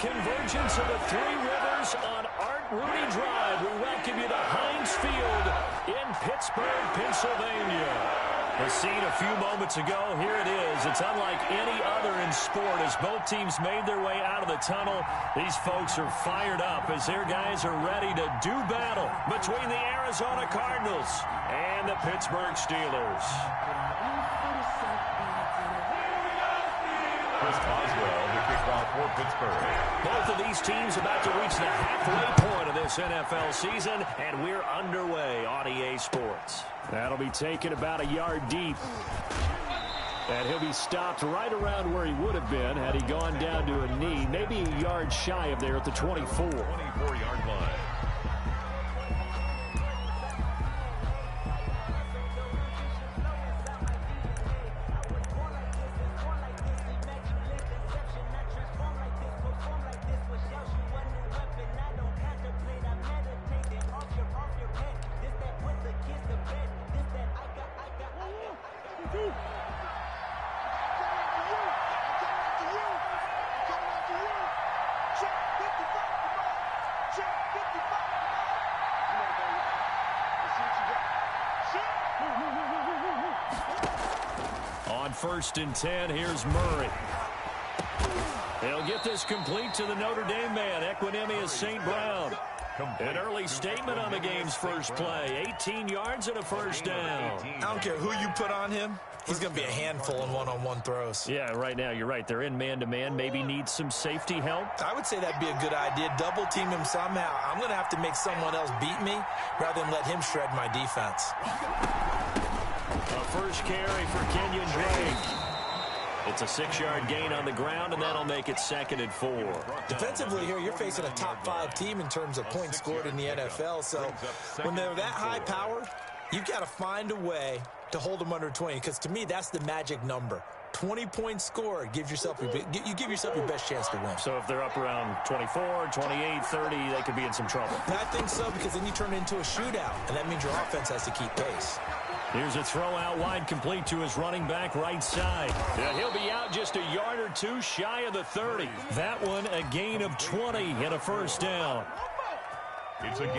convergence of the Three Rivers on Art Rooney Drive. We welcome you to Heinz Field in Pittsburgh, Pennsylvania. The scene a few moments ago, here it is. It's unlike any other in sport as both teams made their way out of the tunnel. These folks are fired up as their guys are ready to do battle between the Arizona Cardinals and the Pittsburgh Steelers. Chris Boswell, the kickoff for Pittsburgh. Both of these teams about to reach the halfway point of this NFL season, and we're underway on EA Sports. That'll be taken about a yard deep. And he'll be stopped right around where he would have been had he gone down to a knee, maybe a yard shy of there at the 24. 24-yard line. On 1st and 10, here's Murray. He'll get this complete to the Notre Dame man, Equanimeous St. Brown. An early statement on the game's first play. 18 yards and a first down. I don't care who you put on him. He's going to be a handful in one-on-one throws. Yeah, right now, you're right. They're in man-to-man. Maybe needs some safety help. I would say that'd be a good idea. Double-team him somehow. I'm going to have to make someone else beat me rather than let him shred my defense. A first carry for Kenyon Drake. It's a 6-yard gain on the ground, and that'll make it 2nd and 4. Defensively here, you're facing a top-5 team in terms of points scored in the NFL. So when they're that high-powered, you've got to find a way to hold them under 20, because to me, that's the magic number. 20 points scored, you give yourself your best chance to win. So if they're up around 24, 28, 30, they could be in some trouble. I think so, because then you turn it into a shootout, and that means your offense has to keep pace. Here's a throw out wide, complete to his running back right side. Yeah, he'll be out just a yard or two shy of the 30. That one a gain of 20 and a first down.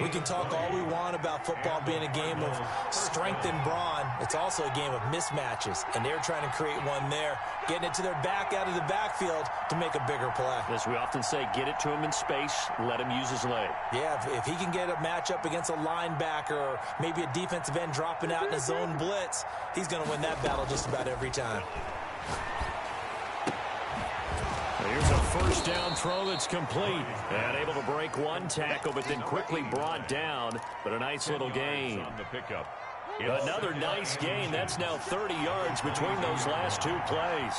We can talk all we want about football being a game of strength and brawn. It's also a game of mismatches, and they're trying to create one there, getting it to their back out of the backfield to make a bigger play. As we often say, get it to him in space, let him use his leg. Yeah, if he can get a matchup against a linebacker or maybe a defensive end dropping out in a zone blitz, he's going to win that battle just about every time. Here's a first down throw that's complete. And able to break one tackle, but then quickly brought down. But a nice little gain. Another nice gain. That's now 30 yards between those last two plays.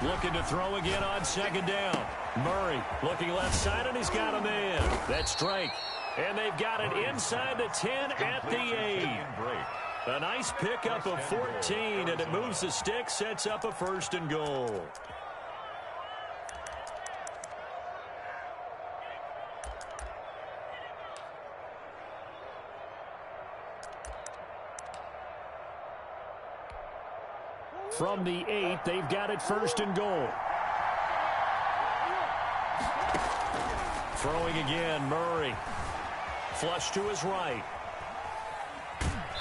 Looking to throw again on 2nd down. Murray looking left side, and he's got a man. That's Drake. And they've got it inside the 10 at the 8. A nice pickup of 14, and it moves the stick, sets up a 1st and goal. From the 8, they've got it 1st and goal. Throwing again, Murray. Flush to his right.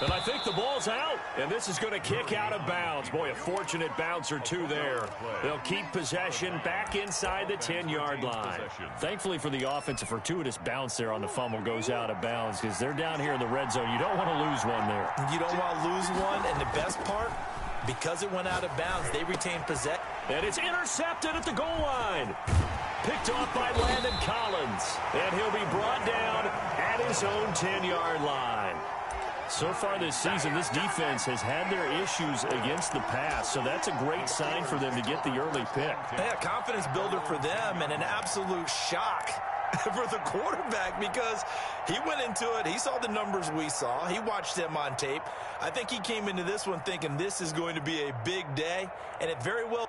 And I think the ball's out. And this is going to kick out of bounds. Boy, a fortunate bounce or two there. They'll keep possession back inside the 10-yard line. Thankfully for the offense, a fortuitous bounce there on the fumble goes out of bounds because they're down here in the red zone. You don't want to lose one there. You don't want to lose one, and the best part, because it went out of bounds, they retained possession. And it's intercepted at the goal line. Picked off by Landon Collins. And he'll be brought down at his own 10-yard line. So far this season, this defense has had their issues against the pass, so that's a great sign for them to get the early pick. Yeah, confidence builder for them and an absolute shock for the quarterback because he went into it. He saw the numbers we saw. He watched them on tape. I think he came into this one thinking this is going to be a big day, and it very well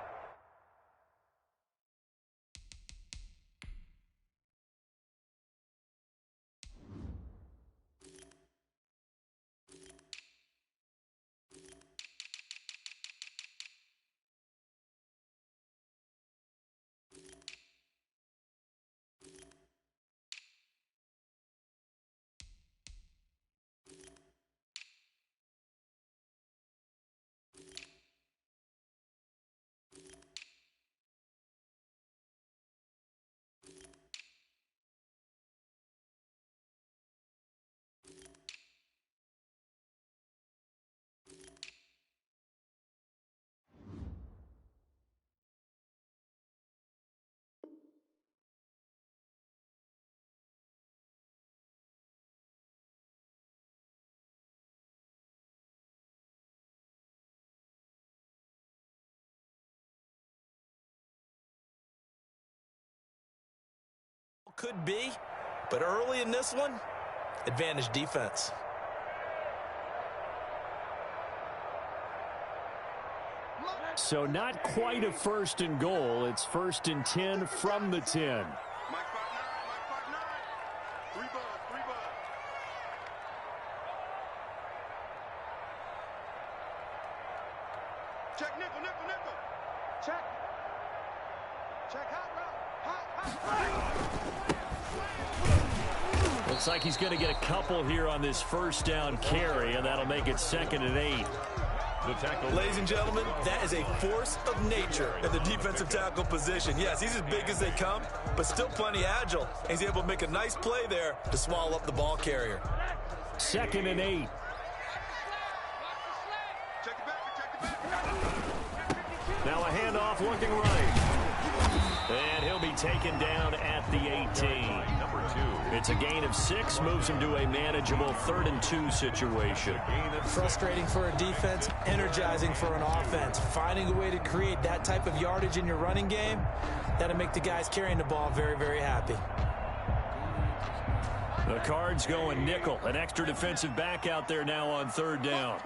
could be, but early in this one, advantage defense. So not quite a 1st and goal. It's 1st and 10 from the 10. Check nickel, nickel, nickel. Check. Check hot route. Looks like he's going to get a couple here on this 1st down carry, and that'll make it 2nd and 8. The tackle. Ladies and gentlemen, that is a force of nature in the defensive tackle position. Yes, he's as big as they come, but still plenty agile. He's able to make a nice play there to swallow up the ball carrier. 2nd and 8. Now a handoff looking right. And he'll be taken down at the 18. Number 2. It's a gain of 6, moves him to a manageable 3rd and 2 situation. Frustrating for a defense, energizing for an offense. Finding a way to create that type of yardage in your running game, that'll make the guys carrying the ball very, very happy. The Cards going nickel. An extra defensive back out there now on 3rd down.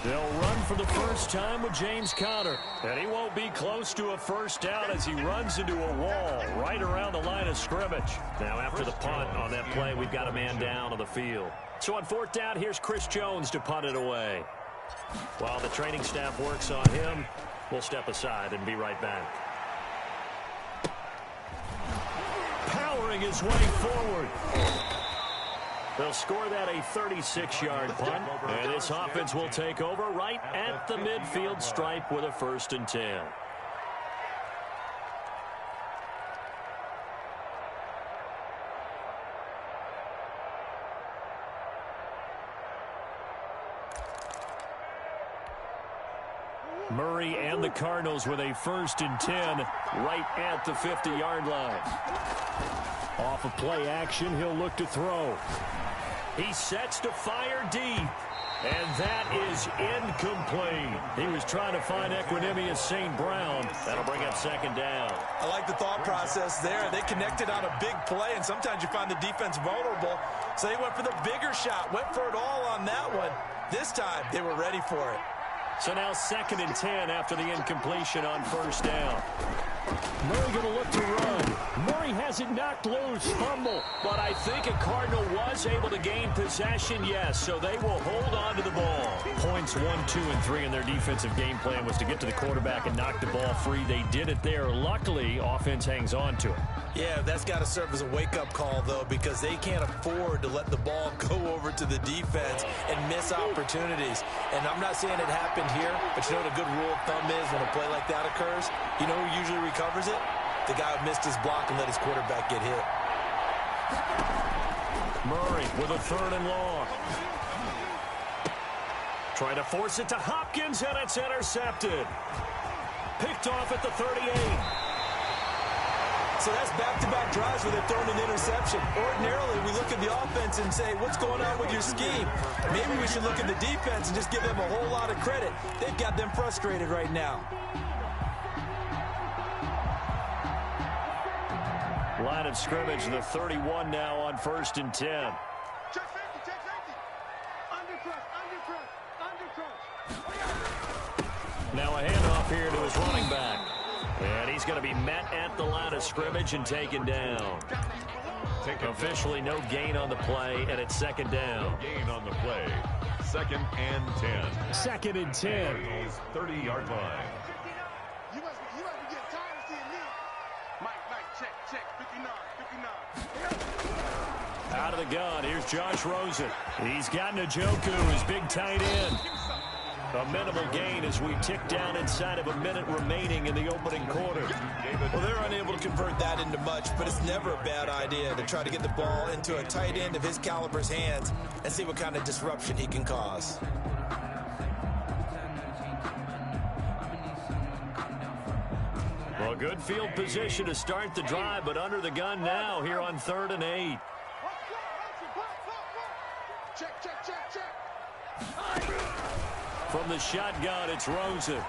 They'll run for the first time with James Conner. And he won't be close to a 1st down as he runs into a wall right around the line of scrimmage. Now after the punt on that play, we've got a man down on the field. So on 4th down, here's Chris Jones to punt it away. While the training staff works on him, we'll step aside and be right back. Powering his way forward. They'll score that a 36-yard punt, and this offense will take over right at the midfield stripe with a 1st and 10. Murray and the Cardinals with a 1st and 10 right at the 50-yard line. Off of play action, he'll look to throw. He sets to fire deep, and that is incomplete. He was trying to find Equanimeous St. Brown. That'll bring up 2nd down. I like the thought process there. They connected on a big play, and sometimes you find the defense vulnerable. So they went for the bigger shot, went for it all on that one. This time, they were ready for it. So now 2nd and 10 after the incompletion on 1st down. Murray going to look to run. Murray has it knocked loose. Fumble. But I think a Cardinal was able to gain possession, yes. So they will hold on to the ball. Points 1, 2, and 3 in their defensive game plan was to get to the quarterback and knock the ball free. They did it there. Luckily, offense hangs on to it. Yeah, that's got to serve as a wake-up call, though, because they can't afford to let the ball go over to the defense and miss opportunities. And I'm not saying it happened here, but you know what a good rule of thumb is when a play like that occurs? You know who usually recovers it? The guy who missed his block and let his quarterback get hit. Murray with a 3rd and long. Trying to force it to Hopkins, and it's intercepted. Picked off at the 38. So that's back-to-back drives where they've thrown an interception. Ordinarily, we look at the offense and say, what's going on with your scheme? Maybe we should look at the defense and just give them a whole lot of credit. They've got them frustrated right now. Line of scrimmage, the 31 now on 1st and 10. Check safety, check safety. Under crush. Now a handoff here to his running back. And he's going to be met at the line of scrimmage and taken down. Officially no gain on the play, and it's 2nd down. No gain on the play. 2nd and 10. 2nd and 10. 30-yard line. You must be getting tired of seeing me. Mike, check. 59. Out of the gun, here's Josh Rosen. He's got Njoku, his big tight end. A minimal gain as we tick down inside of a minute remaining in the opening quarter. Well, they're unable to convert that into much, but it's never a bad idea to try to get the ball into a tight end of his caliber's hands and see what kind of disruption he can cause. Well, good field position to start the drive, but under the gun now here on 3rd and 8. Check. From the shotgun, it's Rosen.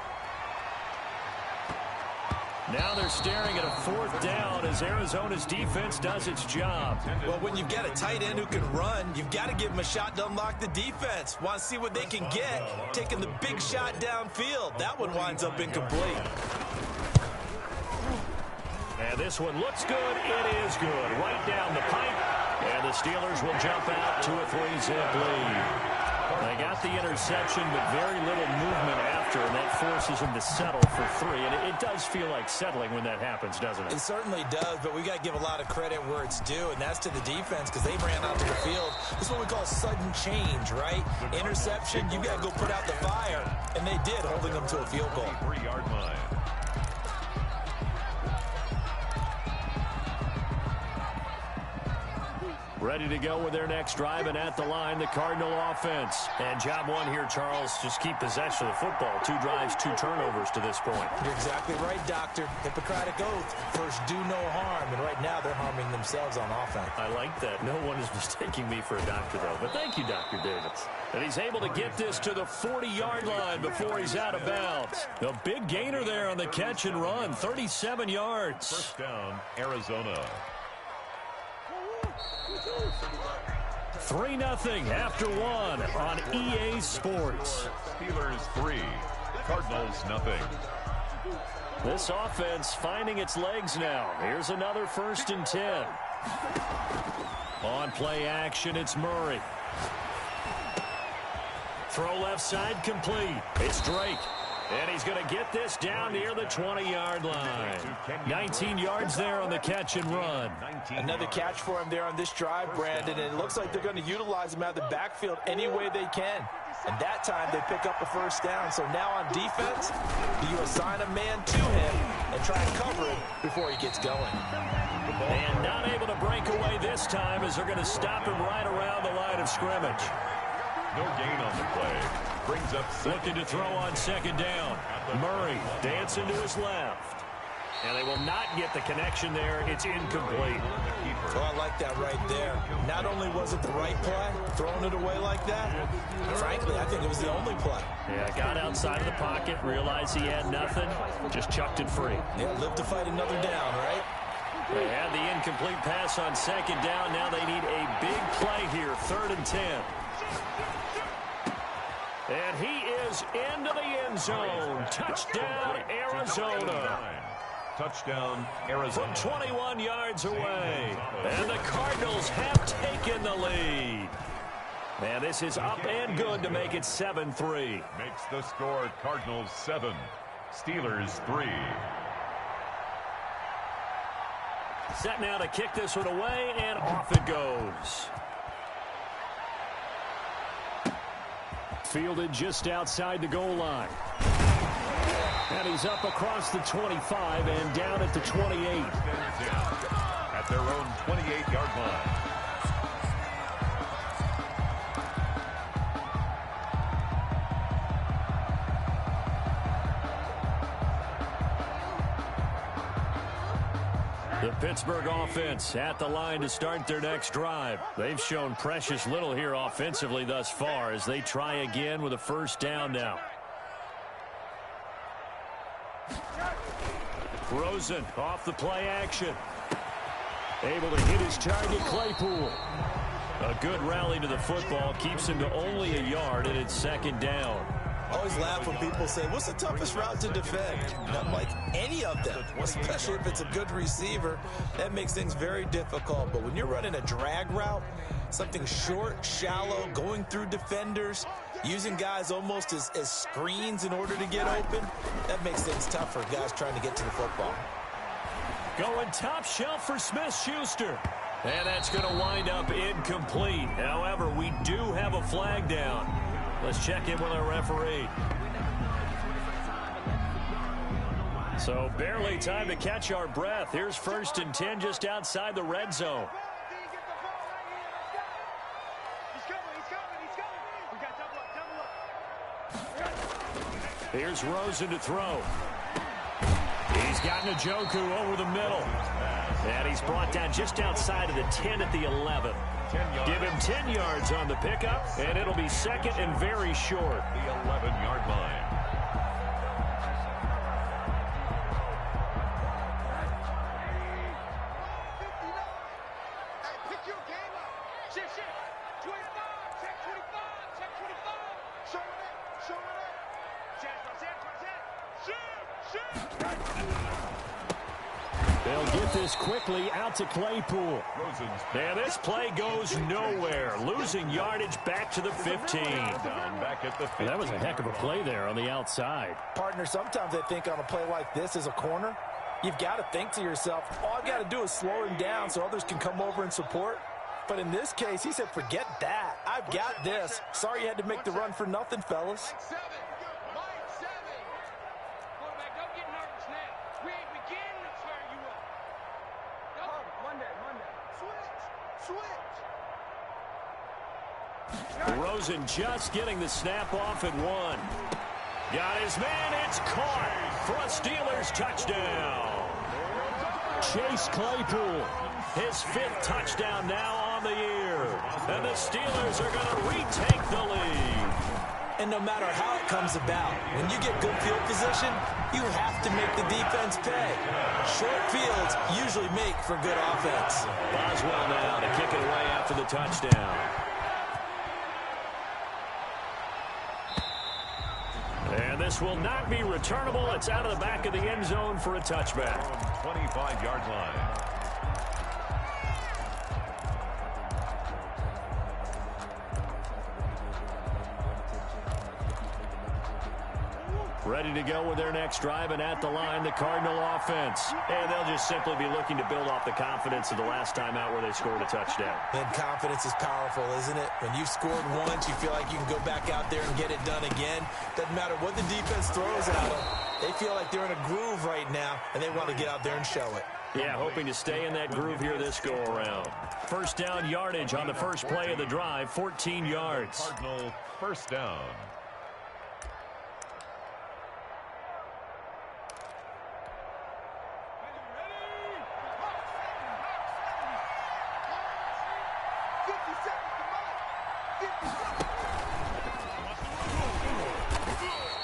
Now they're staring at a 4th down as Arizona's defense does its job. Well, when you've got a tight end who can run, you've got to give him a shot to unlock the defense. Want to see what they can get, taking the big shot downfield. That one winds up incomplete. And this one looks good. It is good. Right down the pipe. And the Steelers will jump out to a 3-zip lead. They got the interception, but very little movement after, and that forces them to settle for 3. And it does feel like settling when that happens, doesn't it? It certainly does, but we got to give a lot of credit where it's due, and that's to the defense because they ran out to the field. This is what we call sudden change, right? Interception, you got to go put out the fire, and they did, holding them to a field goal. 3-yard line. Ready to go with their next drive, and at the line, the Cardinal offense. And job one here, Charles, just keep possession of the football. 2 drives, 2 turnovers to this point. You're exactly right, Doctor. Hippocratic oath. First, do no harm. And right now, they're harming themselves on offense. I like that. No one is mistaking me for a doctor, though. But thank you, Dr. Davis. And he's able to get this to the 40-yard line before he's out of bounds. A big gainer there on the catch and run, 37 yards. First down, Arizona. 3-0 after 1 on EA Sports. Steelers 3, Cardinals 0. This offense finding its legs now. Here's another 1st and 10. On play action, it's Murray. Throw left side complete. It's Drake. And he's going to get this down near the 20-yard line. 19 yards there on the catch and run. Another catch for him there on this drive, Brandon. And it looks like they're going to utilize him out of the backfield any way they can. And that time they pick up a 1st down. So now on defense, do you assign a man to him and try and cover him before he gets going? And not able to break away this time as they're going to stop him right around the line of scrimmage. No gain on the play. Brings up looking to throw on 2nd down. Murray dancing to his left. And they will not get the connection there. It's incomplete. Oh, I like that right there. Not only was it the right play, throwing it away like that, frankly, I think it was the only play. Yeah, got outside of the pocket, realized he had nothing, just chucked it free. Yeah, live to fight another down, right? They had the incomplete pass on 2nd down. Now they need a big play here, 3rd and 10. And he is into the end zone. Touchdown, Arizona. Touchdown, Arizona. From 21 yards away. And the Cardinals have taken the lead. Man, this is up and good to make it 7-3. Makes the score Cardinals 7, Steelers 3. Set now to kick this one away, and off it goes. Fielded just outside the goal line. And he's up across the 25 and down at the 28. At their own 28-yard line. The Pittsburgh offense at the line to start their next drive. They've shown precious little here offensively thus far as they try again with a 1st down now. Rosen off the play action. Able to hit his target, Claypool. A good rally to the football keeps him to only a yard, and it's 2nd down. I always laugh when people say, what's the toughest route to defend? And I'm like, any of them, especially if it's a good receiver. That makes things very difficult. But when you're running a drag route, something short, shallow, going through defenders, using guys almost as screens in order to get open, that makes things tough for guys trying to get to the football. Going top shelf for Smith-Schuster. And that's going to wind up incomplete. However, we do have a flag down. Let's check in with our referee. So barely time to catch our breath. Here's 1st and 10 just outside the red zone. Here's Rosen to throw. He's got Njoku over the middle. And he's brought down just outside of the 10 at the 11. Give him 10 yards on the pickup, and it'll be 2nd and very short. The 11-yard line. Shift. 25. Check 25. Check 25. Show it up. Show it up. They'll get this quickly out to Claypool. And this play goes nowhere. Losing yardage back to the 15. Back at the 15. That was a heck of a play there on the outside. Partner, sometimes I think on a play like this as a corner, you've got to think to yourself, all I've got to do is slow him down so others can come over and support. But in this case, he said, forget that. I've got this. Sorry you had to make the run for nothing, fellas. Rosen just getting the snap off at 1. Got his man. It's caught for a Steelers touchdown. Chase Claypool, his 5th touchdown now on the year. And the Steelers are going to retake the lead. And no matter how it comes about, when you get good field position, you have to make the defense pay. Short fields usually make for good offense. Boswell now to kick it away after the touchdown. And this will not be returnable. It's out of the back of the end zone for a touchback. 25-yard line. Ready to go with their next drive, and at the line, the Cardinal offense. And they'll just simply be looking to build off the confidence of the last time out where they scored a touchdown. And confidence is powerful, isn't it? When you've scored once, you feel like you can go back out there and get it done again. Doesn't matter what the defense throws at them. They feel like they're in a groove right now, and they want to get out there and show it. Yeah, hoping to stay in that groove here this go-around. First down yardage on the first play of the drive, 14 yards. Cardinal first down.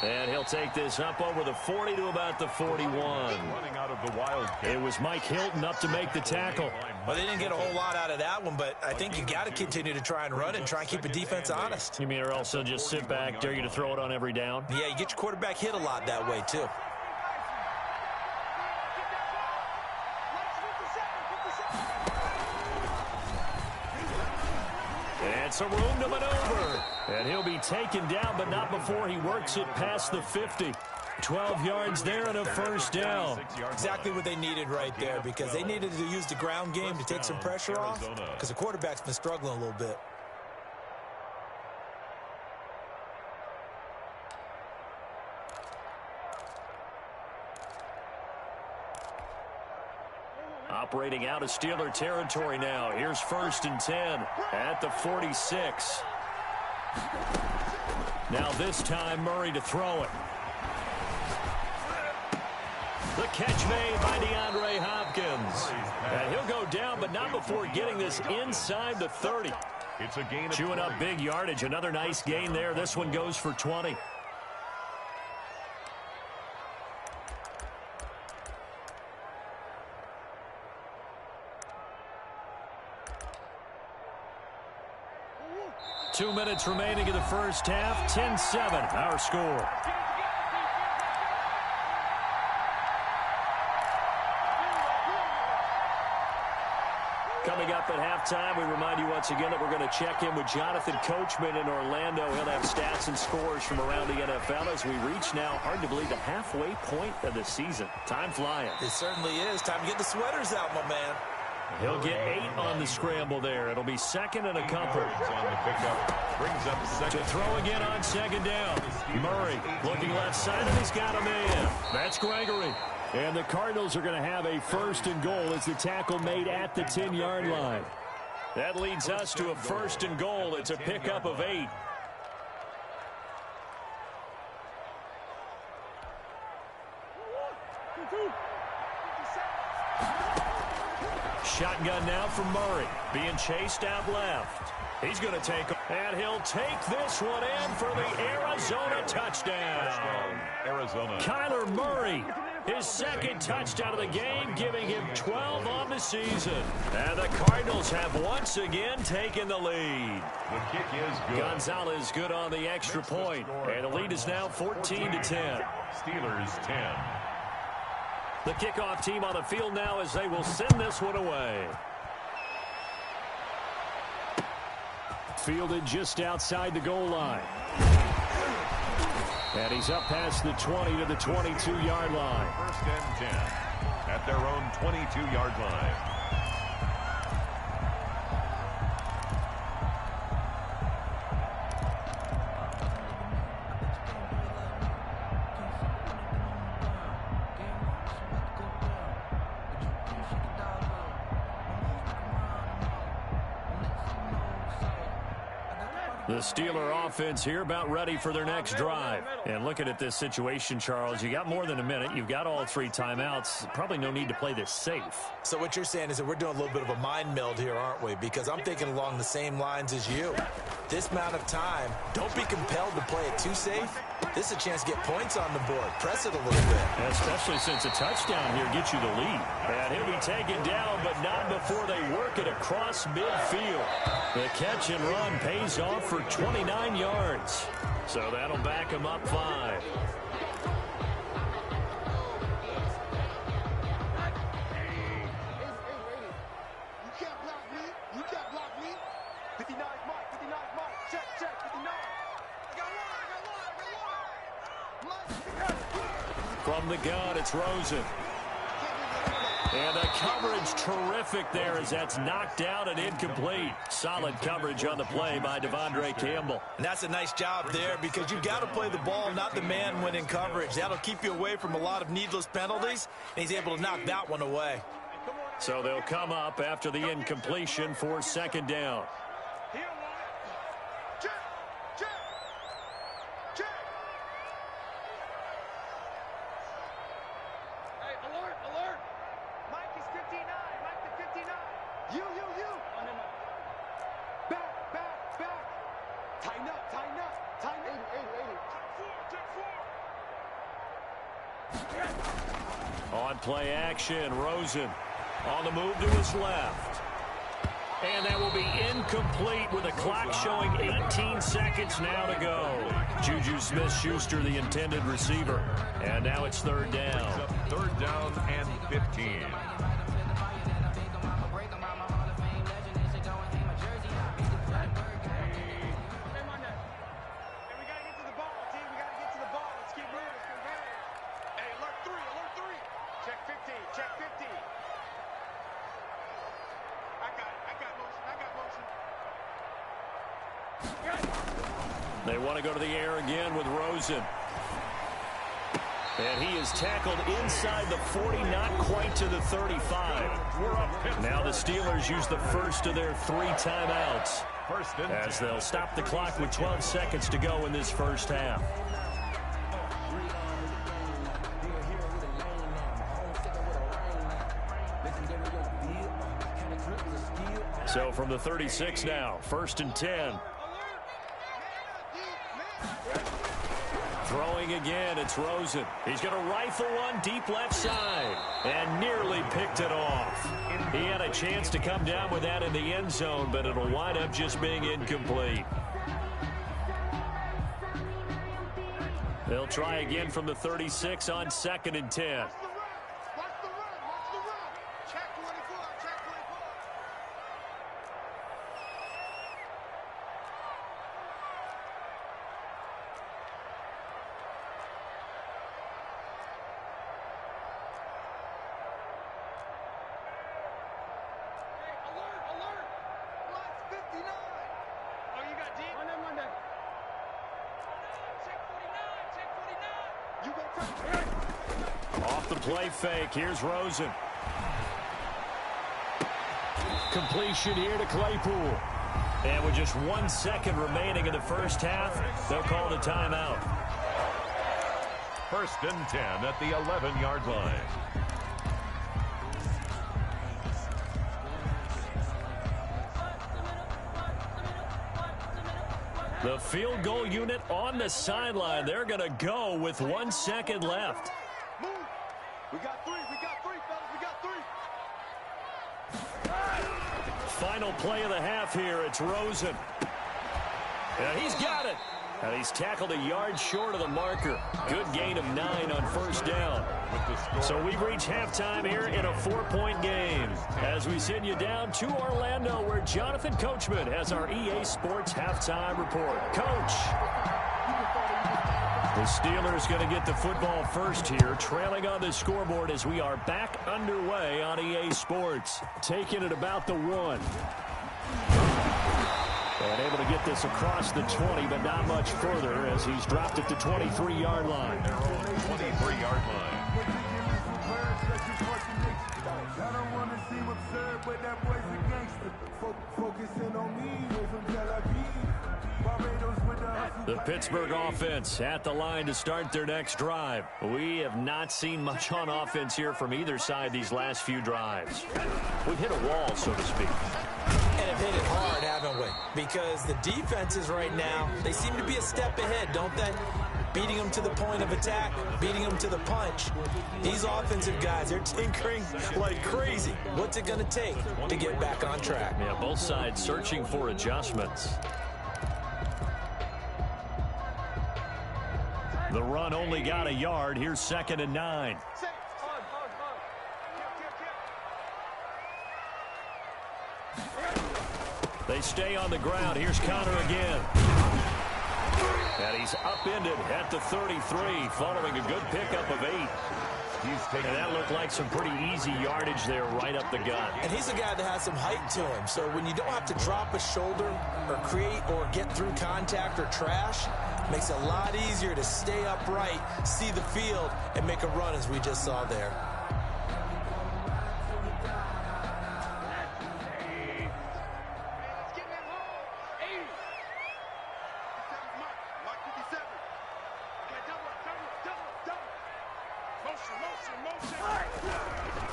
And he'll take this up over the 40 to about the 41. Running out of the Wildcat. It was Mike Hilton up to make the tackle. Well, they didn't get a whole lot out of that one, but I think you got to continue to try and run and try and keep the defense honest. You mean or else they'll just sit back, dare you to throw it on every down? Yeah, you get your quarterback hit a lot that way, too. And some room to maneuver. And he'll be taken down, but not before he works it past the 50. 12 yards there and a first down. Exactly what they needed right there, because they needed to use the ground game to take some pressure off, because the quarterback's been struggling a little bit. Operating out of Steeler territory now. Here's 1st and 10 at the 46. Now this time Murray to throw it. The catch made by DeAndre Hopkins. And he'll go down, but not before getting this inside the 30. It's a gain of Chewing up big yardage. Another nice gain there. This one goes for 20. Two minutes remaining in the first half. 10-7, our score. Coming up at halftime, we remind you once again that we're going to check in with Jonathan Coachman in Orlando. He'll have stats and scores from around the NFL as we reach now, hard to believe, the halfway point of the season. Time flying. It certainly is. Time to get the sweaters out, my man. He'll get 8 on the scramble there. It'll be 2nd and a couple. on the pickup. Brings up second. To throw again on 2nd down. Murray looking left side, and he's got a man. That's Gregory. And the Cardinals are going to have a 1st and goal as the tackle made at the 10-yard line. That leads us to a 1st and goal. It's a pickup of 8. Shotgun now from Murray. Being chased out left. He's going to take, and he'll take this one in for the Arizona touchdown. Arizona. Kyler Murray, his 2nd touchdown of the game, giving him 12 on the season. And the Cardinals have once again taken the lead. The kick is good. Gonzalez good on the extra point. And the lead is now 14-10. Steelers 10. The kickoff team on the field now as they will send this one away. Fielded just outside the goal line. And he's up past the 20 to the 22-yard line. First and 10 at their own 22-yard line. The Steeler offense here about ready for their next drive. And looking at this situation, Charles, you got more than a minute. You've got all 3 timeouts. Probably no need to play this safe. So what you're saying is that we're doing a little bit of a mind meld here, aren't we? Because I'm thinking along the same lines as you. This amount of time, don't be compelled to play it too safe. This is a chance to get points on the board. Press it a little bit. Especially since a touchdown here gets you the lead. And he'll be taken down, but not before they work it across midfield. The catch and run pays off for 29 yards. So that'll back him up 5. You can't block me. You can't block me. 59 is mine. 59 is mine. Check, check. 59. I got one. From the gun, it's Rosen. And the coverage terrific there as that's knocked out and incomplete. Solid coverage on the play by Devondre Campbell. And that's a nice job there because you've got to play the ball, not the man when in coverage. That'll keep you away from a lot of needless penalties, and he's able to knock that one away. So they'll come up after the incompletion for second down. Here, check, check, check. Hey, alert, alert. Mike is 59. Mike the 59. You. Oh, no. Back, back, back. Tighten up, tighten up. Tighten up. 80. Check 4. On play action, Rosen on the move to his left. And that will be incomplete with the clock showing 18 seconds now to go. Juju Smith-Schuster, the intended receiver. And now it's third down. Third down and 15. They want to go to the air again with Rosen. And he is tackled inside the 40, not quite to the 35. Now the Steelers use the first of their 3 timeouts as they'll stop the clock with 12 seconds to go in this first half. So from the 36 now, first and 10. Throwing again, it's Rosen. He's going to rifle one deep left side and nearly picked it off. He had a chance to come down with that in the end zone, but it'll wind up just being incomplete. They'll try again from the 36 on second and 10. Off the play fake, here's Rosen. Completion here to Claypool. And with just 1 second remaining in the first half, they'll call the timeout. First and 10 at the 11-yard line. The field goal unit on the sideline. They're going to go with 1 second left. Move. We got 3, fellas. We got 3. final play of the half here. It's Rosen. And he's got it. And he's tackled a yard short of the marker. Good gain of 9 on first down. So we've reached halftime here in a 4-point game. As we send you down to Orlando, where Jonathan Coachman has our EA Sports halftime report. Coach. The Steelers going to get the football first here, trailing on the scoreboard as we are back underway on EA Sports. Taking it about the 1. And able to get this across the 20, but not much further as he's dropped it to 23-yard line. 23-yard line. The Pittsburgh offense at the line to start their next drive. We have not seen much on offense here from either side these last few drives. We've hit a wall, so to speak. And have hit it hard, haven't we? Because the defenses right now, they seem to be a step ahead, don't they? Beating them to the point of attack, beating them to the punch. These offensive guys, they're tinkering like crazy. What's it going to take to get back on track? Yeah, both sides searching for adjustments. The run only got a yard. Here's 2nd and 9. They stay on the ground. Here's Connor again. And he's upended at the 33 following a good pickup of 8. And that looked like some pretty easy yardage there right up the gut. And he's a guy that has some height to him. So when you don't have to drop a shoulder or create or get through contact or trash, it makes it a lot easier to stay upright, see the field, and make a run as we just saw there.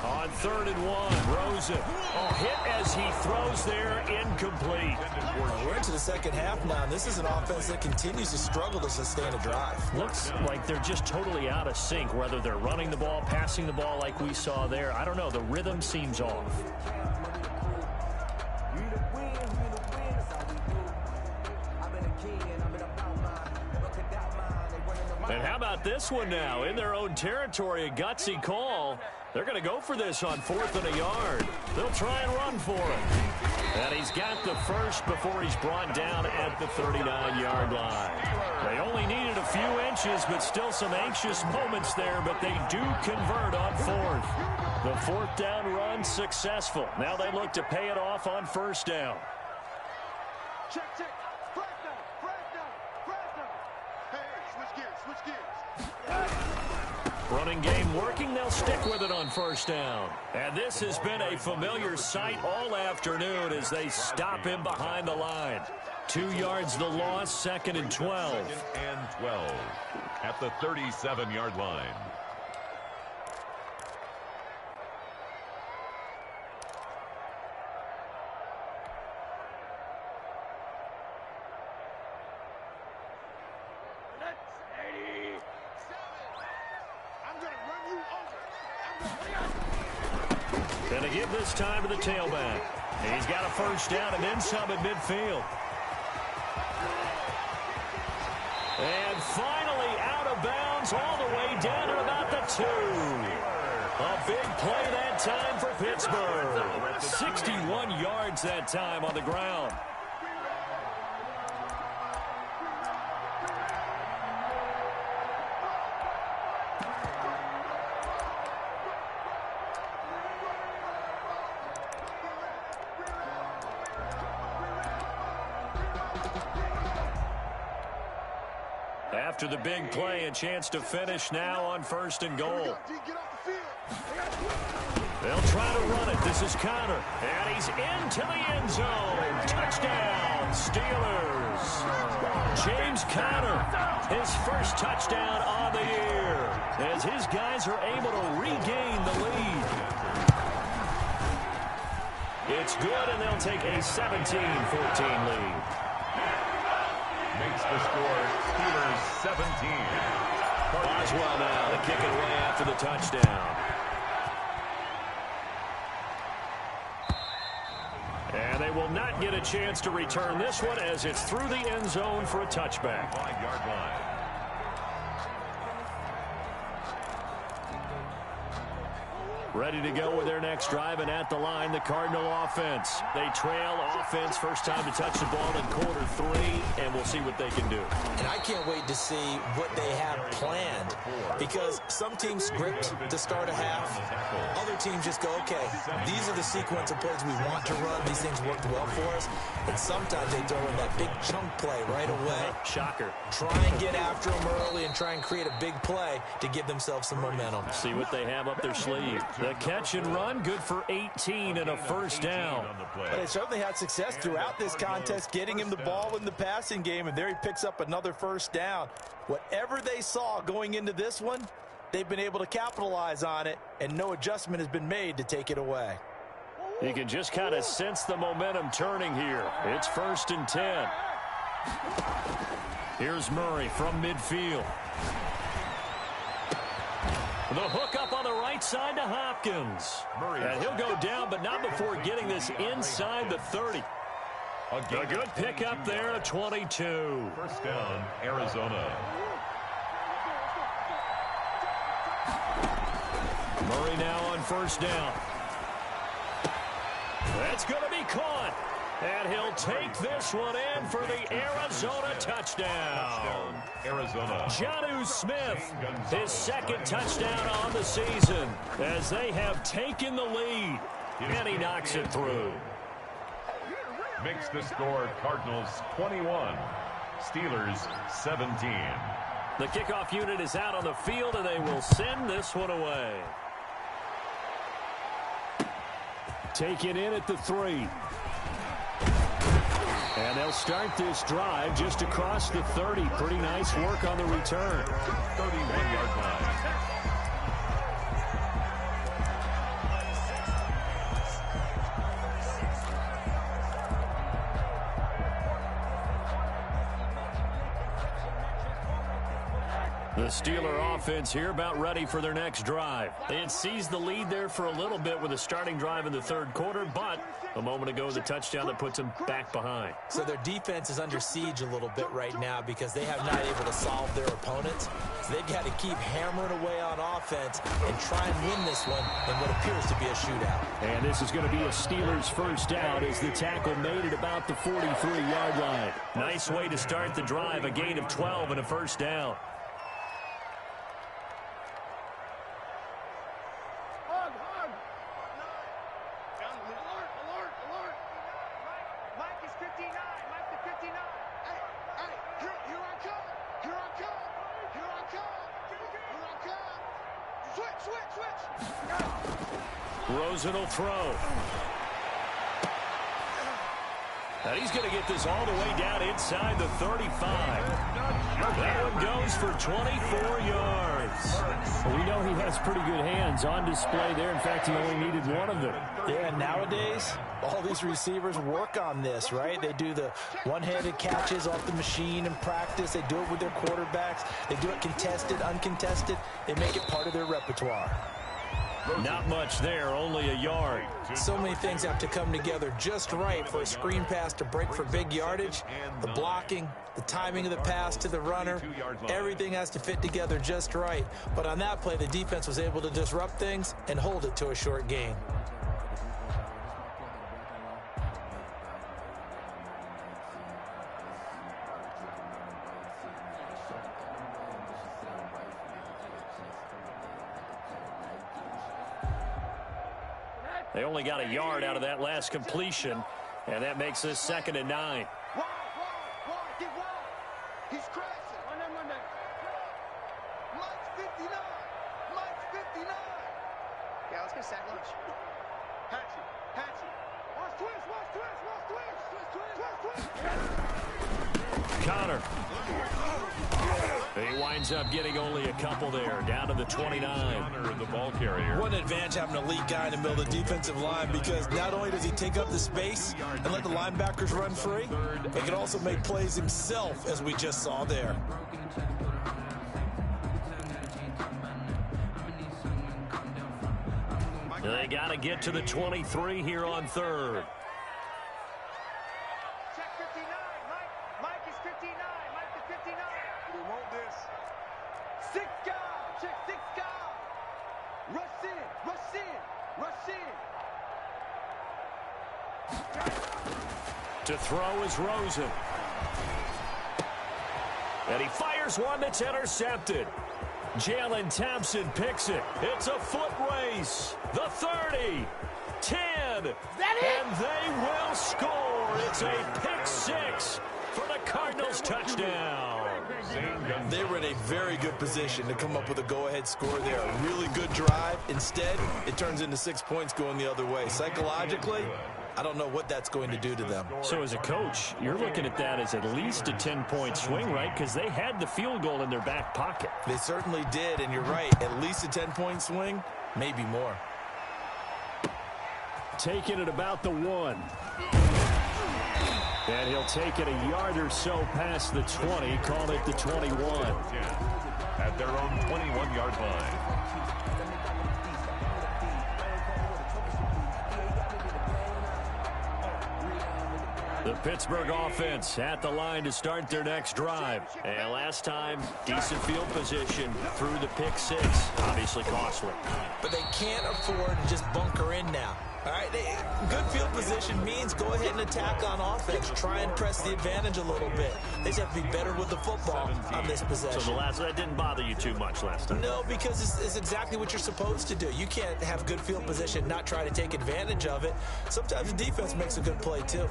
On 3rd and 1, Rosen. Hit as he throws there, incomplete. We're into the second half now, and this is an offense that continues to struggle to sustain a drive. Looks like they're just totally out of sync, whether they're running the ball, passing the ball like we saw there. I don't know. The rhythm seems off. And how about this one now? In their own territory, a gutsy call. They're going to go for this on 4th and a yard. They'll try and run for it. And he's got the first before he's brought down at the 39-yard line. They only needed a few inches, but still some anxious moments there, but they do convert on 4th. The 4th down run successful. Now they look to pay it off on 1st down. Check. Switch gears. Running game working. They'll stick with it on 1st down. And this has been a familiar sight all afternoon as they stop him behind the line. 2 yards the loss, 2nd and 12. 2nd and 12 at the 37-yard line. Going to give this time to the tailback. He's got a 1st down and then some at midfield. And finally out of bounds all the way down at about the 2. A big play that time for Pittsburgh. 61 yards that time on the ground. After the big play, a chance to finish now on 1st and goal. They'll try to run it. This is Connor. And he's into the end zone. Touchdown, Steelers. James Conner, his first touchdown on the year, as his guys are able to regain the lead. It's good, and they'll take a 17-14 lead. Makes the score Steelers 17. Boswell now to kick it away after the touchdown. And they will not get a chance to return this one as it's through the end zone for a touchback. 5-yard line. Ready to go with their next drive, and at the line, the Cardinal offense. They trail offense, first time to touch the ball in quarter 3, and we'll see what they can do. And I can't wait to see what they have planned, because some teams script to start a half. Other teams just go, okay, these are the sequence of plays we want to run. These things worked well for us. And sometimes they throw in that big chunk play right away. Shocker. Try and get after them early and try and create a big play to give themselves some momentum. See what they have up their sleeve. The catch and run, good for 18 and a first down. But they certainly had success throughout this contest, getting him the ball in the passing game, and there he picks up another first down. Whatever they saw going into this one, they've been able to capitalize on it, and no adjustment has been made to take it away. You can just kind of sense the momentum turning here. It's 1st and 10. Here's Murray from midfield. The hook up on the right side to Hopkins. And he'll go down, but not before getting this inside the 30. A good pickup there at 22. First down, Arizona. Murray now on first down. That's going to be caught. And he'll take this one in for the Arizona touchdown. Arizona. Jonnu Smith, his second touchdown on the season as they have taken the lead. And he knocks it through. Makes the score Cardinals 21, Steelers 17. The kickoff unit is out on the field, and they will send this one away. Taken in at the 3. And they'll start this drive just across the 30. Pretty nice work on the return. 31-yard line. The Steeler offense here about ready for their next drive. They had seized the lead there for a little bit with a starting drive in the third quarter, but a moment ago the touchdown that puts them back behind. So their defense is under siege a little bit right now because they have not able to solve their opponents. So they've got to keep hammering away on offense and try and win this one in what appears to be a shootout. And this is going to be a Steelers first down as the tackle made it about the 43-yard line. Nice way to start the drive, a gain of 12 and a first down. Rosen will throw. And he's going to get this all the way down inside the 35. That one goes for 24 yards. Well, we know he has pretty good hands on display there. In fact, he only needed one of them. Yeah, nowadays, all these receivers work on this, right? They do the one-handed catches off the machine in practice. They do it with their quarterbacks. They do it contested, uncontested. They make it part of their repertoire. Not much there, only a yard. So many things have to come together just right for a screen pass to break for big yardage. The blocking, the timing of the pass to the runner, everything has to fit together just right. But on that play, the defense was able to disrupt things and hold it to a short gain. They only got a yard out of that last completion, and that makes this 2nd and 9. Wide, get wide. He's crashing. One day. Mike's 59. Mike's 59. Yeah, let's get sack lunch. Hatchet. Watch twist. Connor. He winds up getting only a couple there, down to the 29. Connor, the ball carrier. What an advantage having an elite guy in the middle of the defensive line, because not only does he take up the space and let the linebackers run free, he can also make plays himself, as we just saw there. They got to get to the 23 here on 3rd. To throw is Rosen. And he fires one that's intercepted. Jalen Thompson picks it. It's a foot race. The 30, 10, and they will score. It's a pick six for the Cardinals touchdown. They were in a very good position to come up with a go-ahead score there. A really good drive. Instead, it turns into 6 points going the other way. Psychologically, I don't know what that's going to do to them. So as a coach, you're looking at that as at least a 10-point swing, right? Because they had the field goal in their back pocket. They certainly did, and you're right. At least a 10-point swing, maybe more. Take it at about the 1. And he'll take it a yard or so past the 20, call it the 21. At their own 21-yard line. The Pittsburgh offense at the line to start their next drive. And last time, decent field position through the pick six. Obviously costly. But they can't afford to just bunker in now. All right, good field position means go ahead and attack on offense. Try and press the advantage a little bit. They just have to be better with the football on this possession. So that didn't bother you too much last time? No, because it's exactly what you're supposed to do. You can't have good field position, not try to take advantage of it. Sometimes the defense makes a good play, too.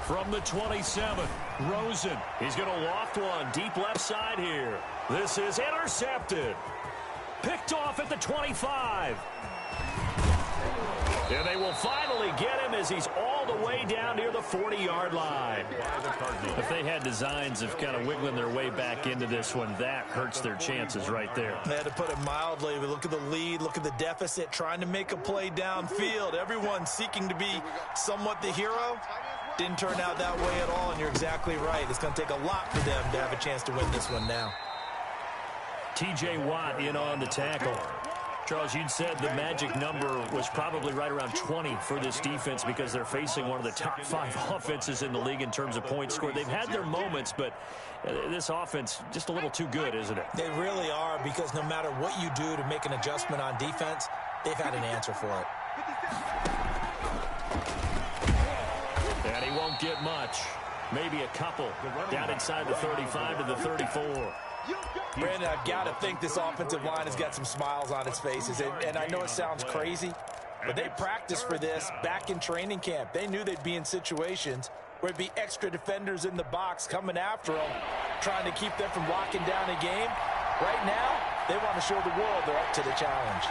From the 27, Rosen. He's going to loft one deep left side here. This is intercepted. Picked off at the 25. And they will finally get him as he's all the way down near the 40-yard line. If they had designs of kind of wiggling their way back into this one, that hurts their chances right there. They had to put it mildly. We look at the lead, look at the deficit, trying to make a play downfield. Everyone seeking to be somewhat the hero. Didn't turn out that way at all, and you're exactly right. It's going to take a lot for them to have a chance to win this one now. T.J. Watt in on the tackle. Charles, you'd said the magic number was probably right around 20 for this defense because they're facing one of the top 5 offenses in the league in terms of points scored. They've had their moments, but this offense just a little too good, isn't it? They really are, because no matter what you do to make an adjustment on defense, they've had an answer for it. And he won't get much. Maybe a couple down inside the 35 to the 34. Brandon, I've got to think this offensive line has got some smiles on its faces. And I know it sounds crazy, but they practiced for this back in training camp. They knew they'd be in situations where it'd be extra defenders in the box coming after them, trying to keep them from locking down a game. Right now, they want to show the world they're up to the challenge.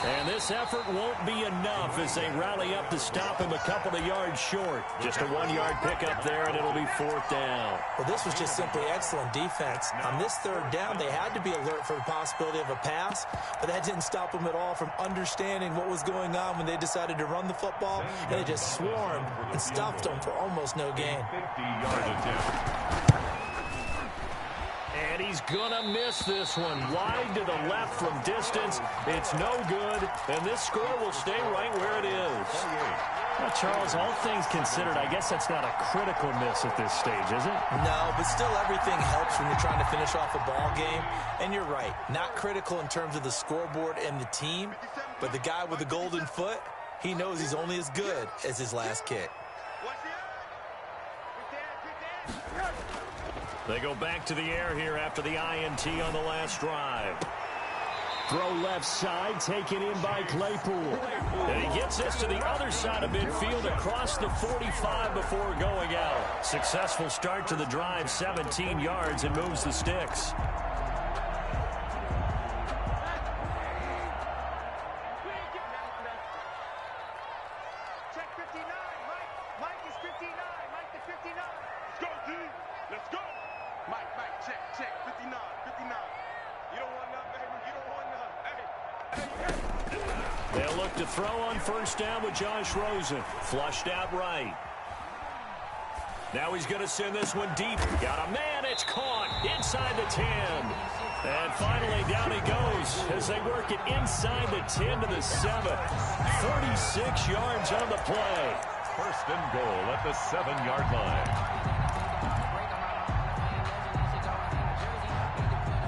And this effort won't be enough as they rally up to stop him a couple of yards short. Just a 1-yard pickup there, and it'll be 4th down. Well, this was just simply excellent defense. On this 3rd down, they had to be alert for the possibility of a pass, but that didn't stop them at all from understanding what was going on when they decided to run the football, and they just swarmed and stuffed them for almost no gain. 50-yard attempt. And he's going to miss this one. Wide to the left from distance. It's no good, and this score will stay right where it is. Well, Charles, all things considered, I guess that's not a critical miss at this stage, is it? No, but still everything helps when you're trying to finish off a ball game. And you're right, not critical in terms of the scoreboard and the team, but the guy with the golden foot, he knows he's only as good as his last kick. They go back to the air here after the INT on the last drive. Throw left side, taken in by Claypool. And he gets this to the other side of midfield across the 45 before going out. Successful start to the drive, 17 yards, and moves the sticks. Check 59. Mike is 59. Mike the 59. Let's go, D. Let's go. Mike, check 59. 59. You don't want They'll look to throw on first down with Josh Rosen. Flushed out right. Now he's going to send this one deep. Got a man. It's caught inside the 10. And finally, down he goes as they work it inside the 10 to the 7. 36 yards on the play. First and goal at the 7-yard line.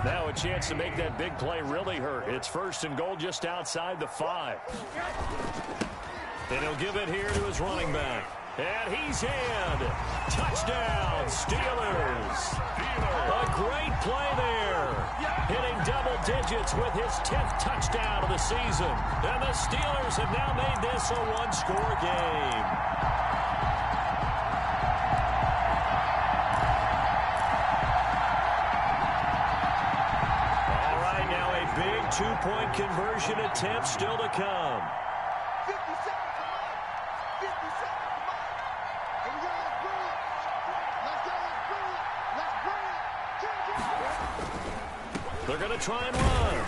Now a chance to make that big play really hurt. It's first and goal just outside the 5. And he'll give it here to his running back. And he's in. Touchdown, Steelers. A great play there. Hitting double digits with his 10th touchdown of the season. And the Steelers have now made this a one-score game. Big two-point conversion attempt still to come. 50 seconds, come on. 50 seconds, come on. Here we go, let's bring it. Let's go, let's bring it. Let's bring it. They're going to try and run.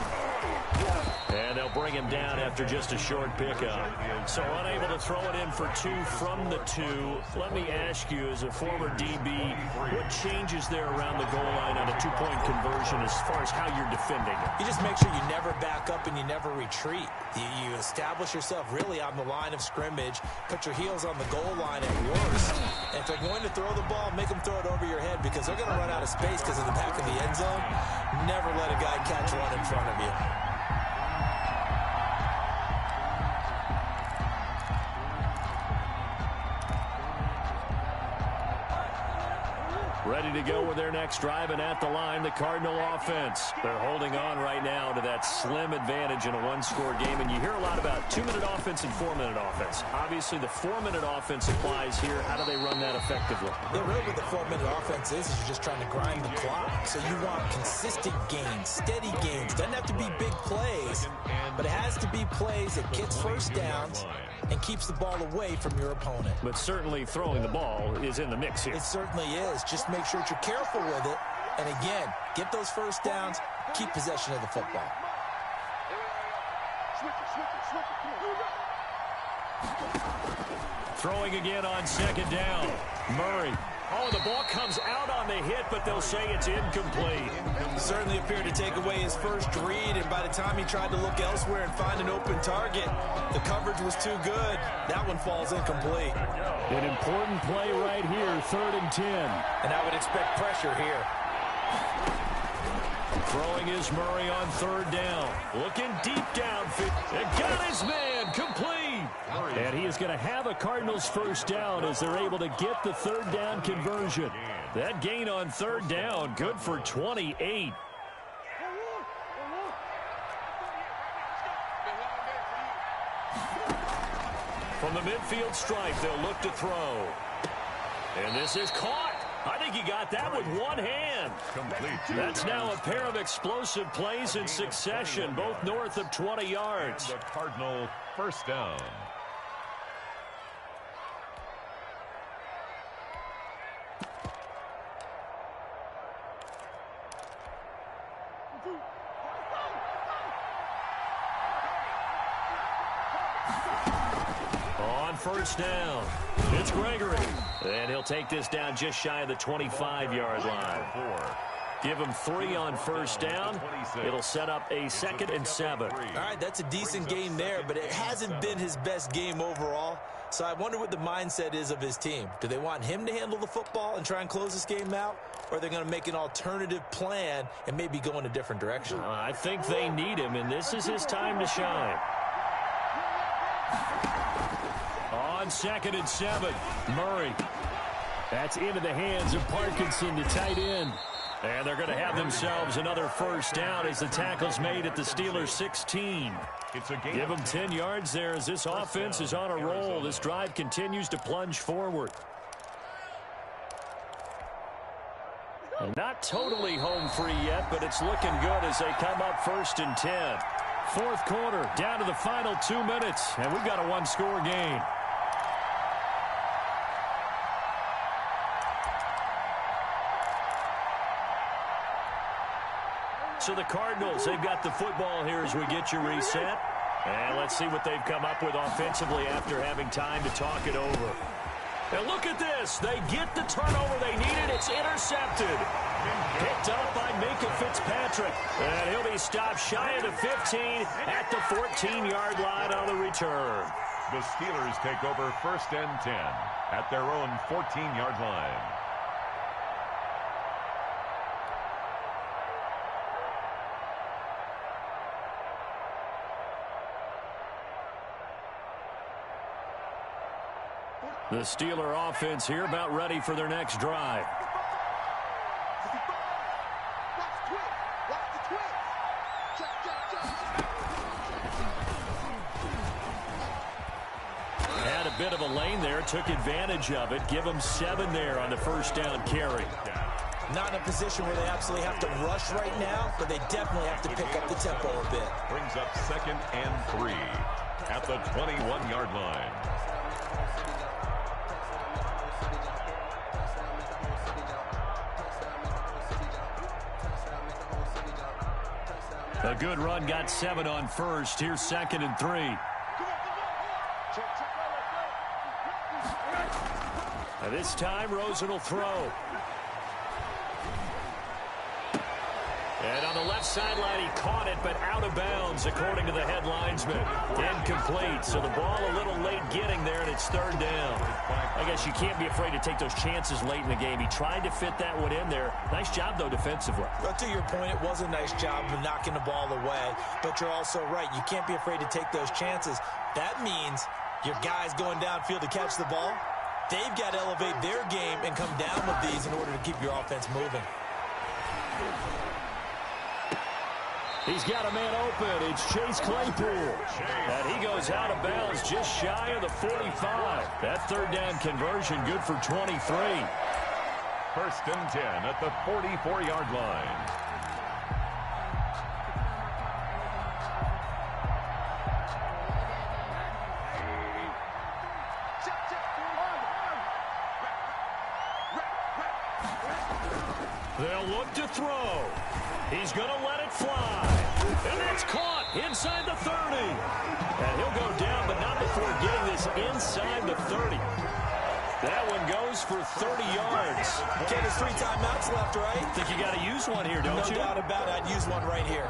And they'll bring him down after just a short pickup. So unable to throw it in for 2 from the 2. Let me ask you, as a former DB, what changes there around the goal line on a two-point conversion as far as how you're defending it? You just make sure you never back up and you never retreat. You establish yourself really on the line of scrimmage, put your heels on the goal line at worst. And if they're going to throw the ball, make them throw it over your head because they're going to run out of space because of the back of the end zone. Never let a guy catch one in front of you. Ready to go with their next drive, and at the line, the Cardinal offense. They're holding on right now to that slim advantage in a one-score game, and you hear a lot about 2-minute offense and 4-minute offense. Obviously, the 4-minute offense applies here. How do they run that effectively? Yeah, really what the 4-minute offense is you're just trying to grind the clock. So you want consistent gains, steady gains. Doesn't have to be big plays, but it has to be plays that gets first downs and keeps the ball away from your opponent. But certainly throwing the ball is in the mix here. It certainly is. Just make sure that you're careful with it. And again, get those first downs, keep possession of the football. Throwing again on second down. Murray. Oh, the ball comes out on the hit, but they'll say it's incomplete. Certainly appeared to take away his first read, and by the time he tried to look elsewhere and find an open target, the coverage was too good. That one falls incomplete. An important play right here, 3rd and 10. And I would expect pressure here. Throwing is Murray on 3rd down. Looking deep downfield. And got his man complete. And he is going to have a Cardinals first down as they're able to get the 3rd down conversion. That gain on 3rd down, good for 28. From the midfield stripe, they'll look to throw. And this is caught. I think he got that with one hand. Complete. That's now a pair of explosive plays in succession, both north of 20 yards. The Cardinal first down. On first down, it's Gregory. And he'll take this down just shy of the 25-yard line. Give him 3 on first down. It'll set up a 2nd and 7. All right, that's a decent game there, but it hasn't been his best game overall. So I wonder what the mindset is of his team. Do they want him to handle the football and try and close this game out? Or are they going to make an alternative plan and maybe go in a different direction? I think they need him, and this is his time to shine. On 2nd and 7, Murray. That's into the hands of Parkinson, the tight end. And they're going to have themselves another first down as the tackle's made at the Steelers' 16. Give them 10 yards there as this offense is on a roll. This drive continues to plunge forward. Not totally home free yet, but it's looking good as they come up 1st and 10. 4th quarter, down to the final 2 minutes, and we've got a one-score game. So the Cardinals, they've got the football here as we get you reset. And let's see what they've come up with offensively after having time to talk it over. And look at this. They get the turnover they needed. It's intercepted. Picked up by Minkah Fitzpatrick. And he'll be stopped shy of the 15 at the 14-yard line on the return. The Steelers take over 1st and 10 at their own 14-yard line. The Steeler offense here about ready for their next drive. Had a bit of a lane there, took advantage of it. Give them 7 there on the first down carry. Not in a position where they absolutely have to rush right now, but they definitely have to pick up the tempo a bit. Brings up 2nd and 3 at the 21-yard line. A good run, got 7 on first. Here's 2nd and 3. And this time, Rosen will throw. And on the left sideline, he caught it, but out of bounds, according to the head linesman. Incomplete, so the ball a little late getting there, and it's 3rd down. I guess you can't be afraid to take those chances late in the game. He tried to fit that one in there. Nice job, though, defensively. But to your point, it was a nice job of knocking the ball away. But you're also right. You can't be afraid to take those chances. That means your guys going downfield to catch the ball, they've got to elevate their game and come down with these in order to keep your offense moving. He's got a man open. It's Chase Claypool. And he goes out of bounds just shy of the 45. That 3rd down conversion good for 23. 1st and 10 at the 44-yard line. They'll look to throw. He's going to let it fly. And that's caught inside the 30. And he'll go down, but not before getting this inside the 30. That one goes for 30 yards. Okay, there's 3 timeouts left, right? Think you got to use one here, don't you? No doubt about it. I'd use one right here.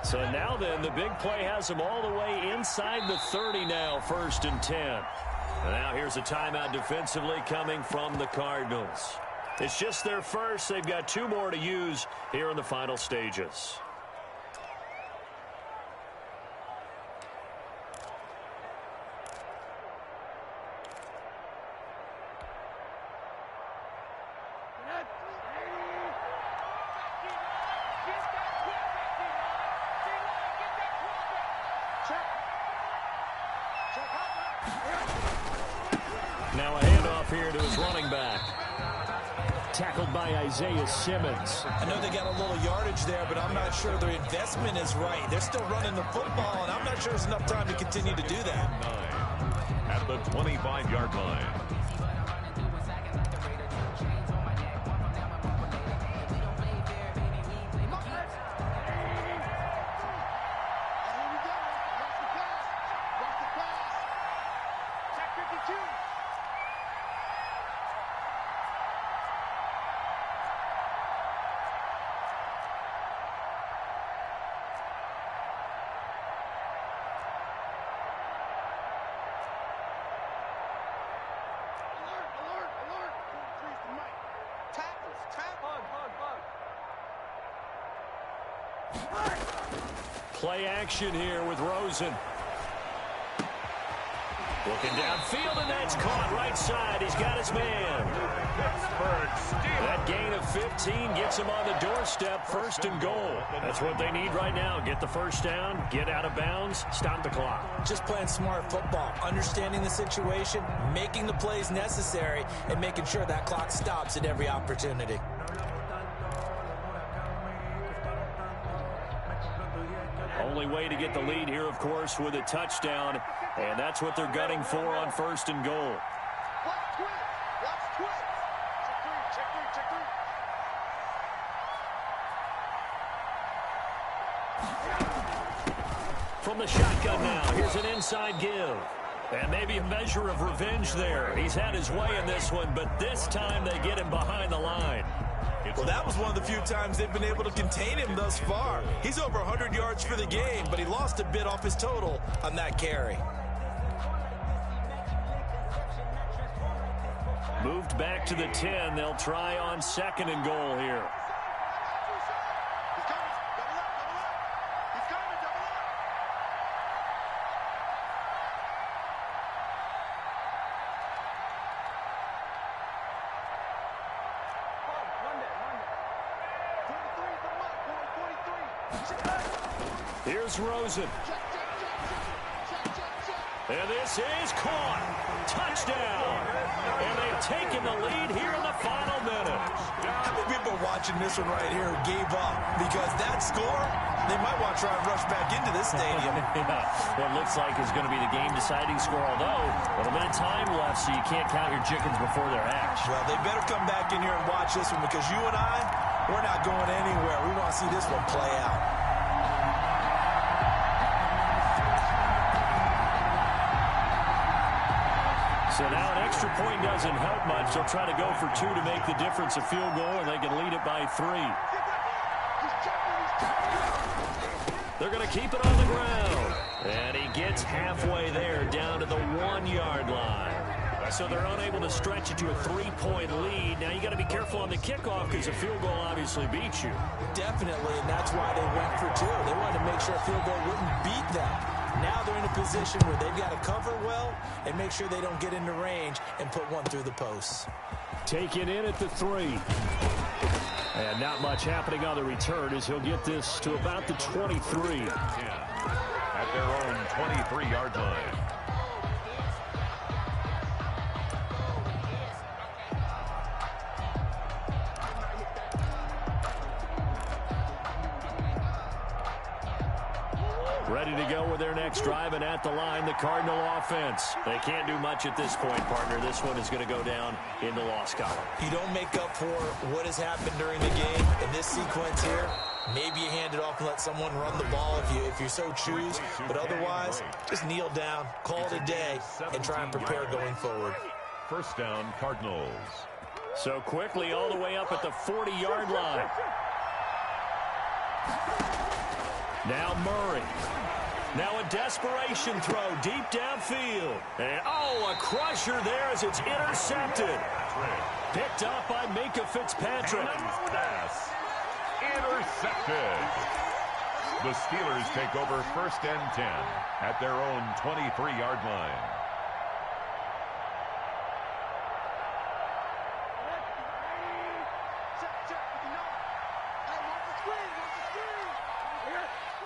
So now then, the big play has them all the way inside the 30 now, 1st and 10. And now here's a timeout defensively coming from the Cardinals. It's just their first. They've got 2 more to use here in the final stages. Now a handoff here to his running back. Tackled by Isaiah Simmons. I know they got a little yardage there, but I'm not sure their investment is right. They're still running the football, and I'm not sure there's enough time to continue to do that. 9 at the 25-yard line. Play action here with Rosen. Looking downfield, and that's caught right side. He's got his man. That gain of 15 gets him on the doorstep, 1st and goal. That's what they need right now. Get the first down, get out of bounds, stop the clock. Just playing smart football, understanding the situation, making the plays necessary, and making sure that clock stops at every opportunity. Only way to get the lead here, of course, with a touchdown. And that's what they're gunning for on 1st and goal. Let's quit. Let's quit. Check three. From the shotgun now, here's an inside give. And maybe a measure of revenge there. He's had his way in this one, but this time they get him behind the line. Well, that was one of the few times they've been able to contain him thus far. He's over 100 yards for the game, but he lost a bit off his total on that carry. Moved back to the 10. They'll try on 2nd and goal here. He's coming. Double up. He's coming. Double up. Here's Rosen. And this is caught. Touchdown. And they've taken the lead here in the final minute. How many people watching this one right here who gave up? Because that score, they might want to try and rush back into this stadium. What looks like is going to be the game-deciding score, although with a bit of time left, so you can't count your chickens before they're hatched. Well, they better come back in here and watch this one, because you and I, we're not going anywhere. We want to see this one play out. So now an extra point doesn't help much. They'll try to go for 2 to make the difference a field goal, and they can lead it by 3. They're going to keep it on the ground. And he gets halfway there, down to the 1-yard line. So they're unable to stretch it to a 3-point lead. Now you got to be careful on the kickoff, because a field goal obviously beats you. Definitely, and that's why they went for 2. They wanted to make sure a field goal wouldn't beat them. Now they're in a position where they've got to cover well and make sure they don't get into range and put one through the posts. Taken in at the 3. And not much happening on the return as he'll get this to about the 23. At their own 23-yard line. Ready to go with their next drive, and at the line, the Cardinal offense. They can't do much at this point, partner. This one is going to go down in the loss column. You don't make up for what has happened during the game in this sequence here. Maybe you hand it off and let someone run the ball if you so choose. But otherwise, just kneel down, call it a day, and try and prepare going forward. 1st down, Cardinals. So quickly all the way up at the 40-yard line. Now Murray. Now a desperation throw deep downfield. And, a crusher there as it's intercepted. Picked up by Minkah Fitzpatrick. Pass. Intercepted. The Steelers take over 1st and 10 at their own 23-yard line.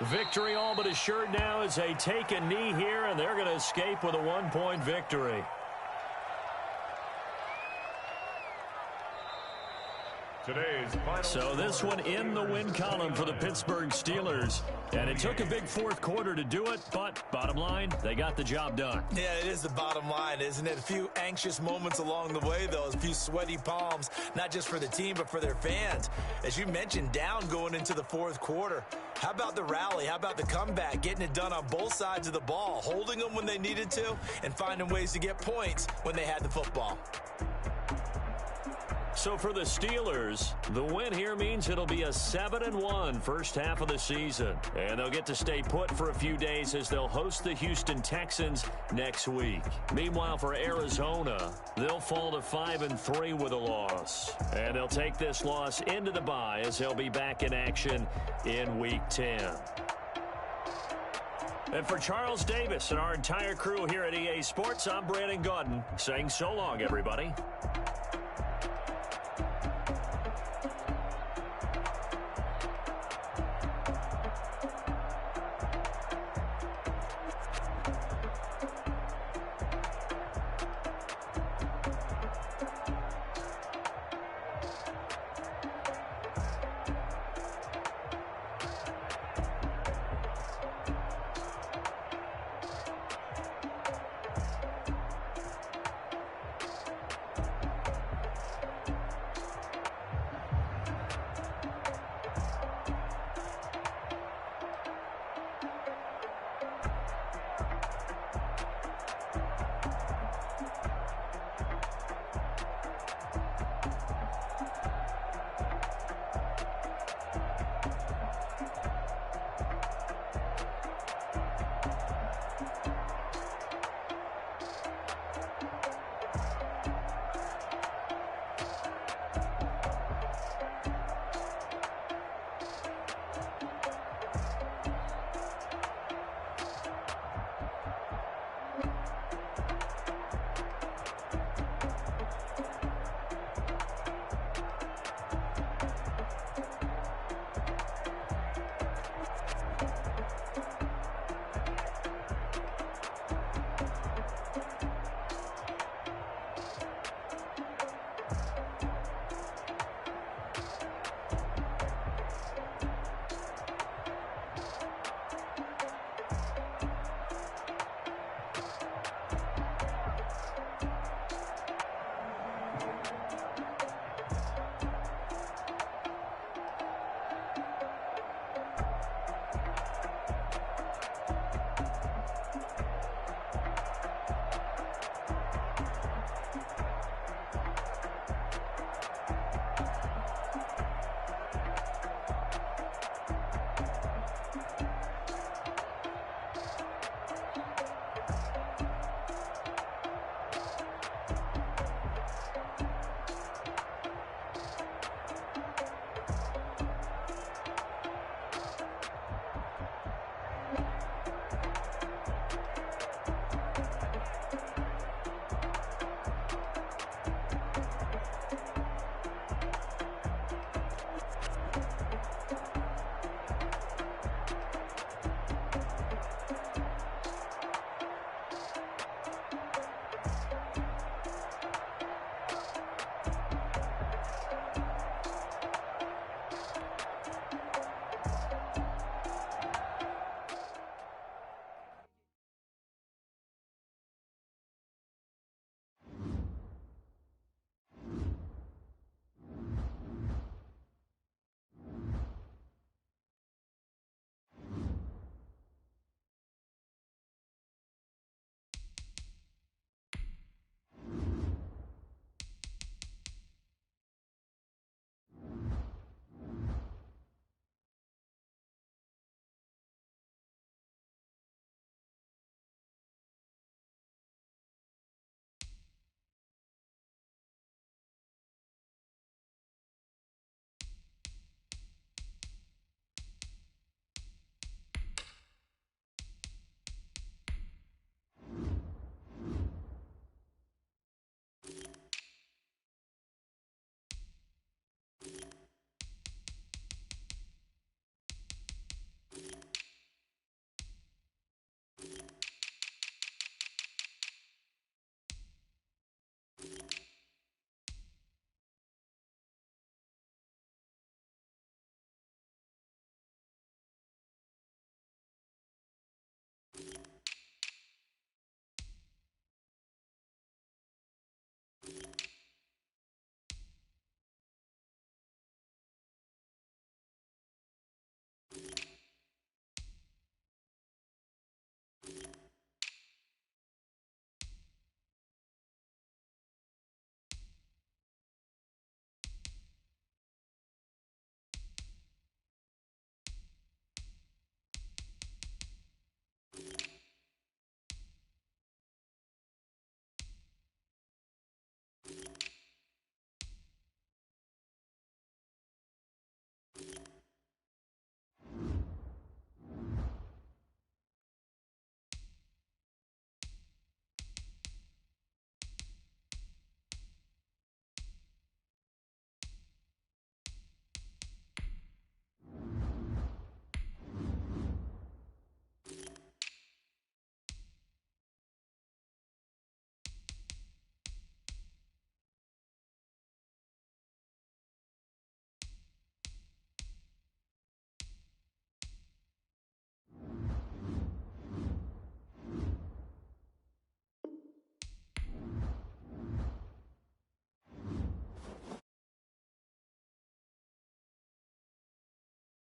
Victory all but assured now as they take a knee here, and they're going to escape with a 1-point victory. So this one in the win column for the Pittsburgh Steelers. And it took a big 4th quarter to do it, but bottom line, they got the job done. Yeah, it is the bottom line, isn't it? A few anxious moments along the way, though. A few sweaty palms, not just for the team, but for their fans. As you mentioned, down going into the 4th quarter. How about the rally? How about the comeback? Getting it done on both sides of the ball, holding them when they needed to, and finding ways to get points when they had the football. So for the Steelers, the win here means it'll be a 7-1 first half of the season. And they'll get to stay put for a few days as they'll host the Houston Texans next week. Meanwhile, for Arizona, they'll fall to 5-3 with a loss. And they'll take this loss into the bye as they'll be back in action in Week 10. And for Charles Davis and our entire crew here at EA Sports, I'm Brandon Gaudin saying so long, everybody.